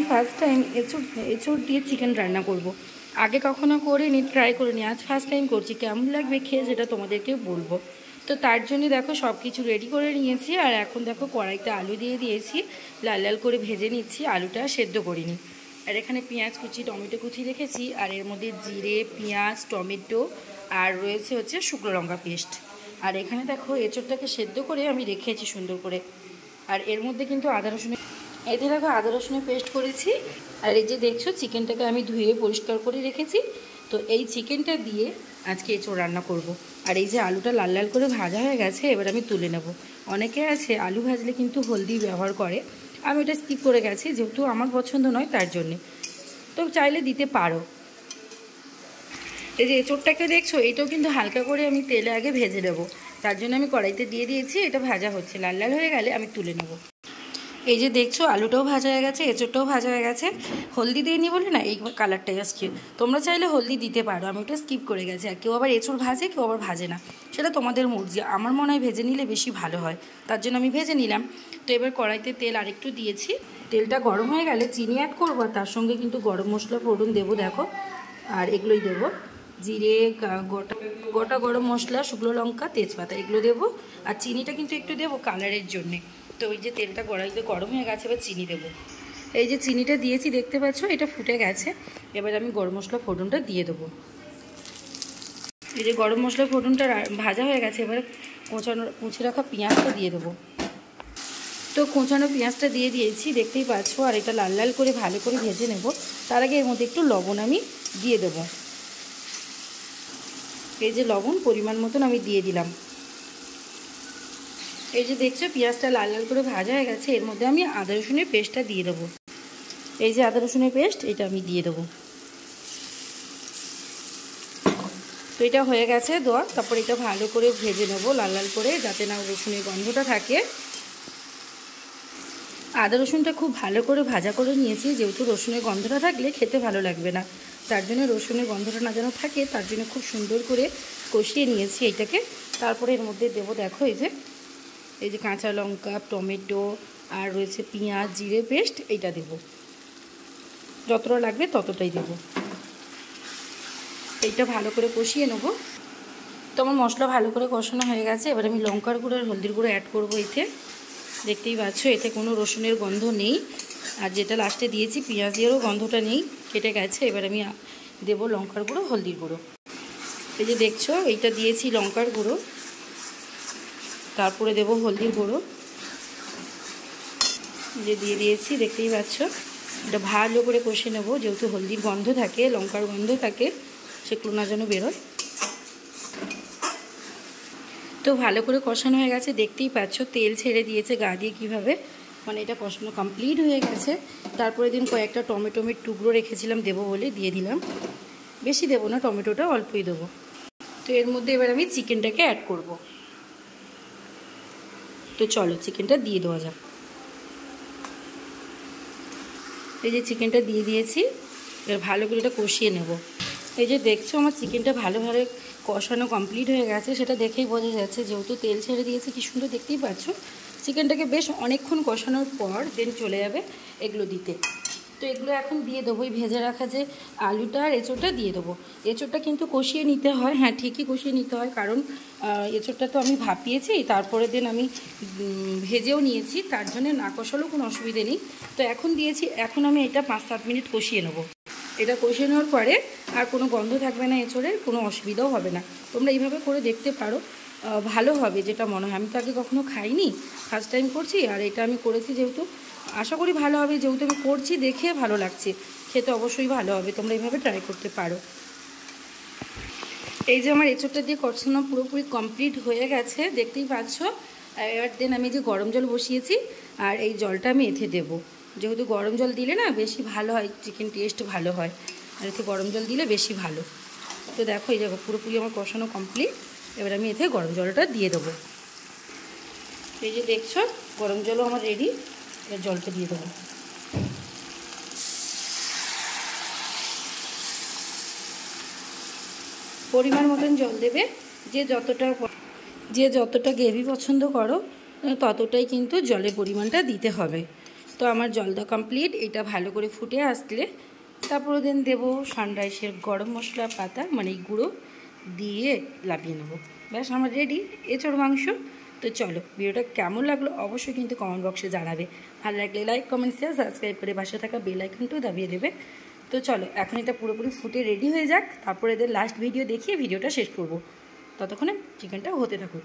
First time এঁচোড় দিয়ে chicken রান্না করব। আগে কখনো করিনি, ট্রাই করিনি, আজ ফার্স্ট টাইম করছি। কেমন লাগবে খেয়ে সেটা তোমাদেরকে বলবো। তো তার জন্য দেখো সব কিছু রেডি করে নিয়েছি। আর এখন দেখো কড়াইতে আলু দিয়ে দিয়েছি, লাল লাল করে ভেজে নিচ্ছি। আলুটা সেদ্ধ করিনি। আর এখানে পেঁয়াজ কুচি, টমেটো কুচি রেখেছি। আর এর মধ্যে জিরে, পেঁয়াজ, টমেটো আর রয়েছে হচ্ছে শুকনো লঙ্কা পেস্ট। আর এখানে দেখো এঁচোড়টাকে সেদ্ধ করে আমি রেখেছি সুন্দর করে। আর এর মধ্যে কিন্তু এতে দেখো আদা রসুনের পেস্ট করেছি। আর এই যে দেখছো চিকেনটাকে আমি ধুয়ে পরিষ্কার করে রেখেছি। তো এই চিকেনটা দিয়ে আজকে এঁচোড় রান্না করব। আর এই যে আলুটা লাল লাল করে ভাজা হয়ে গেছে, এবার আমি তুলে নেব। অনেকে আছে আলু ভাজলে কিন্তু হলদি ব্যবহার করে, আমি এটা স্কিপ করে গেছি যেহেতু আমার পছন্দ নয় তার জন্যে। তো চাইলে দিতে পারো। এই যে এঁচোড়টাকে দেখছো, এটাও কিন্তু হালকা করে আমি তেলে আগে ভেজে নেবো। তার জন্য আমি কড়াইতে দিয়ে দিয়েছি, এটা ভাজা হচ্ছে। লাল লাল হয়ে গেলে আমি তুলে নেব। এই যে দেখছো আলুটাও ভাজা হয়ে গেছে, এঁচোড়টাও ভাজা হয়ে গেছে। হলদি দিয়ে নি বলে না এই কালারটাই আসছে। তোমরা চাইলে হলদি দিতে পারো, আমি ওটা স্কিপ করে গেছি। আর কেউ আবার এঁচোড় ভাজে, কেউ আবার ভাজে না, সেটা তোমাদের মর্জি। আমার মনে হয় ভেজে নিলে বেশি ভালো হয়, তার জন্য আমি ভেজে নিলাম। তো এবার কড়াইতে তেল আরেকটু দিয়েছি। তেলটা গরম হয়ে গেলে চিনি অ্যাড করবো, আর তার সঙ্গে কিন্তু গরম মশলা ফোড়ন দেবো দেখো। আর এগুলোই দেবো, জিরে, গোটা গরম মশলা, শুকনো লঙ্কা, তেজপাতা, এগুলো দেবো। আর চিনিটা কিন্তু একটু দেবো কালারের জন্যে। তো ওই যে তেলটা কড়াইতে গরম হয়ে গেছে, এবার চিনি দেবো। এই যে চিনিটা দিয়েছি দেখতে পাচ্ছ, এটা ফুটে গেছে। এবার আমি গরম মশলা ফোড়নটা দিয়ে দেবো। এই যে গরম মশলা ফোড়নটা ভাজা হয়ে গেছে, এবার কুচে রাখা পেঁয়াজটা দিয়ে দেবো। তো কোঁচানো পেঁয়াজটা দিয়ে দিয়েছি দেখতেই পাচ্ছ। আর এটা লাল লাল করে ভালো করে ভেজে নেব। তার আগে এর মধ্যে একটু লবণ আমি দিয়ে দেবো। এই যে লবণ পরিমাণ মতন আমি দিয়ে দিলাম। এই যে দেখছো পেঁয়াজটা লাল লাল করে ভাজা হয়ে গেছে, এর মধ্যে আমি আদা রসুনের পেস্টটা দিয়ে দেবো। এই যে আদা রসুনের পেস্ট, এটা আমি দিয়ে দেবো। তো এটা হয়ে গেছে দেওয়া। তারপর এটা ভালো করে ভেজে নেবো লাল লাল করে, যাতে না রসুনের গন্ধটা থাকে। আদা রসুনটা খুব ভালো করে ভাজা করে নিয়েছি, যেহেতু রসুনের গন্ধটা থাকলে খেতে ভালো লাগবে না। তার জন্য রসুনের গন্ধটা না যেন থাকে, তার জন্য খুব সুন্দর করে কষিয়ে নিয়েছি এইটাকে। তারপরে এর মধ্যে দেবো দেখো এই যে কাঁচা লঙ্কা, টমেটো আর রয়েছে পেঁয়াজ, জিরে পেস্ট, এইটা দেবো। যতটা লাগবে ততটাই দেবো। এইটা ভালো করে কষিয়ে নেবো। তো আমার মশলা ভালো করে কষানো হয়ে গেছে। এবার আমি লঙ্কার গুঁড়ো আর হলদির গুঁড়ো অ্যাড করবো এতে। দেখতেই পাচ্ছ এতে কোনো রসুনের গন্ধ নেই। আর যেটা লাস্টে দিয়েছি পেঁয়াজেরও গন্ধটা নেই, কেটে গেছে। এবার আমি দেবো লঙ্কার গুঁড়ো, হলদির গুঁড়ো। এই যে দেখছো এইটা দিয়েছি লঙ্কার গুঁড়ো, তারপরে দেবো হলদির গুঁড়ো, যে দিয়ে দিয়েছি দেখতেই পাচ্ছ। এটা ভালো করে কষে নেবো, যেহেতু হলদির গন্ধ থাকে, লঙ্কার গন্ধ থাকে, সেগুলো না যেন বেরোয়। তো ভালো করে কষানো হয়ে গেছে, দেখতেই পাচ্ছ তেল ছেড়ে দিয়েছে গা দিয়ে কীভাবে, মানে এটা কষানো কমপ্লিট হয়ে গেছে। তারপরে দিন কয়েকটা টমেটোমের টুকরো রেখেছিলাম দেবো বলে দিয়ে দিলাম। বেশি দেবো না, টমেটোটা অল্পই দেবো। তো এর মধ্যে এবার আমি চিকেনটাকে অ্যাড করব। তো চলো চিকেনটা দিয়ে দেওয়া যাক। এই যে চিকেনটা দিয়ে দিয়েছি, এবার ভালো করে এটা কষিয়ে নেব। এই যে দেখছো আমার চিকেনটা ভালোভাবে কষানো কমপ্লিট হয়ে গেছে, সেটা দেখেই বোঝা যাচ্ছে, যেহেতু তেল ছেড়ে দিয়েছে কি সুন্দর দেখতেই পাচ্ছ। চিকেনটাকে বেশ অনেকক্ষণ কষানোর পর দেন চলে যাবে এগুলো দিতে। তো এগুলো এখন দিয়ে দেবো, ওই ভেজে রাখা যে আলুটা আর এঁচোড়টা দিয়ে দেবো। এঁচোড়টা কিন্তু কষিয়ে নিতে হয়, হ্যাঁ ঠিকই কষিয়ে নিতে হয়, কারণ এঁচোড়টা তো আমি ভাপিয়েছি, তারপরে দিন আমি ভেজেও নিয়েছি, তার জন্য না কষালেও কোনো অসুবিধে নেই। তো এখন দিয়েছি, এখন আমি এটা 5-7 মিনিট কষিয়ে নেবো। এটা কষিয়ে নেওয়ার পরে আর কোনো গন্ধ থাকবে না, এঁচোড়ের কোনো অসুবিধাও হবে না। তোমরা এইভাবে করে দেখতে পারো, ভালো হবে যেটা মনে হয়। আমি তো আগে কখনো খাইনি, ফার্স্ট টাইম করছি। আর এটা আমি করেছি যেহেতু, আশা করি ভালো হবে। যেহেতু আমি করছি দেখে ভালো লাগছে, খেতে অবশ্যই ভালো হবে। তোমরা এইভাবে ট্রাই করতে পারো। এই যে আমার এঁচোড়টা দিয়ে কষানো পুরোপুরি কমপ্লিট হয়ে গেছে, দেখতেই পাচ্ছ। এবার দেন আমি যে গরম জল বসিয়েছি, আর এই জলটা আমি এতে দেবো। যেহেতু গরম জল দিলে না বেশি ভালো হয়, চিকেন টেস্ট ভালো হয়, আর এতে গরম জল দিলে বেশি ভালো। তো দেখো এই দেখো পুরোপুরি আমার কষানো কমপ্লিট। এবার আমি এতে গরম জলটা দিয়ে দেবো। এই যে দেখছো গরম জলও আমার রেডি, এবার জলটা দিয়ে দেবো। পরিমাণ মতন জল দেবে, যে যতটা গ্রেভি পছন্দ করো ততটাই কিন্তু জলের পরিমাণটা দিতে হবে। তো আমার জল দেওয়া কমপ্লিট। এটা ভালো করে ফুটে আসলে তারপরে দেন দেবো সানরাইসের গরম মশলা পাতা, মানে গুঁড়ো দিয়ে লাভিয়ে নেবো। ব্যাস আমার রেডি এঁচোড় মাংস। তো চলো, ভিডিওটা কেমন লাগলো অবশ্যই কিন্তু কমেন্ট বক্সে জানাবে। ভালো লাগলে লাইক, কমেন্ট, শেয়ার, সাবস্ক্রাইব করে পাশে থাকা বেল আইকনটাও দাবিয়ে দেবে। তো চলো, এখন এটা পুরোপুরি ফুটে রেডি হয়ে যাক, তারপরে এদের লাস্ট ভিডিও দেখিয়ে ভিডিওটা শেষ করব। ততক্ষণে চিকেনটা হতে থাকুক।